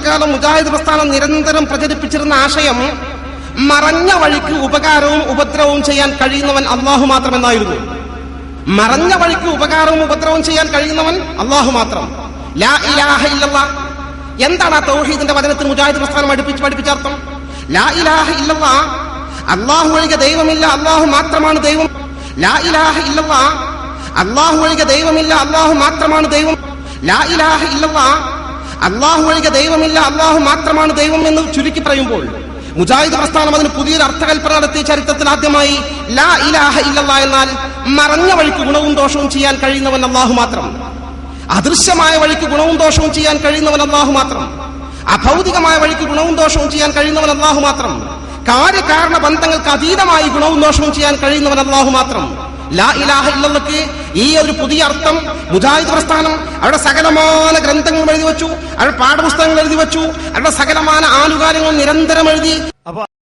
വർഷക്കാലം മുജാഹിദ് പ്രസ്ഥാനം നിരന്തരം പ്രചരിപ്പിച്ചിരുന്ന ആശയം മറഞ്ഞ വഴിക്ക് ഉപകാരവും ഉപദ്രവവും ചെയ്യാൻ കഴിയുന്നവൻ അള്ളാഹു മാത്രമെന്നായിരുന്നു. മറഞ്ഞ വഴിക്ക് ഉപകാരവും ഉപദ്രവവും ചെയ്യാൻ കഴിയുന്നവൻ അള്ളാഹു മാത്രം. ലാ ഇലാഹ ഇല്ലല്ലാഹ്. എന്താണ് ആ തൗഹീദിന്റെ വചനത്തിൽ മുജാഹിദ് പ്രസ്ഥാനം പഠിപ്പിച്ച അർത്ഥം? ലാ ഇലാഹ ഇല്ലല്ലാഹ്, അള്ളാഹു ഒഴികെ ദൈവമില്ല, അള്ളാഹു മാത്രമാണ് ദൈവം. ലാ ഇലാഹ ഇല്ലല്ലാഹ്, അള്ളാഹു ഒഴികെ ദൈവമില്ല, അള്ളാഹു മാത്രമാണ് ദൈവം. ലാ ഇലാഹ ഇല്ലല്ലാഹ്, അള്ളാഹു ഒഴികെ ദൈവമില്ല, അള്ളാഹു മാത്രമാണ് ദൈവം എന്ന് ചുരുക്കി പറയുമ്പോൾ മുജാഹിദ് പ്രസ്ഥാനം അതിന് പുതിയൊരു അർത്ഥകൽപ്പന നടത്തിയ ചരിത്രത്തിൽ ആദ്യമായി ലാ ഇലാഹ ഇല്ലല്ലാഹ് എന്നാൽ മറഞ്ഞ വഴിക്ക് ഗുണവും ദോഷവും ചെയ്യാൻ കഴിയുന്നവൻ അള്ളാഹു മാത്രം, അദൃശ്യമായ വഴിക്ക് ഗുണവും ദോഷവും ചെയ്യാൻ കഴിയുന്നവൻ അള്ളാഹു മാത്രം, അഭൗതികമായ വഴിക്ക് ഗുണവും ദോഷവും ചെയ്യാൻ കഴിയുന്നവൻ അള്ളാഹു മാത്രം, കാര്യകാരണ ബന്ധങ്ങൾക്ക് അതീതമായി ഗുണവും ദോഷവും ചെയ്യാൻ കഴിയുന്നവൻ അള്ളാഹു മാത്രം. ലാ ഇലാഹ ഇല്ലല്ലാഹ്ക്ക് ഈ ഒരു പുതിയ അർത്ഥം മുജാഹിദ് പ്രസ്ഥാനം അവരുടെ സകലമാന ഗ്രന്ഥങ്ങൾ എഴുതി വെച്ചു, അവരുടെ പാഠപുസ്തകങ്ങൾ എഴുതി വെച്ചു, അവരുടെ സകലമാന ആനുകാര്യങ്ങൾ നിരന്തരം എഴുതി.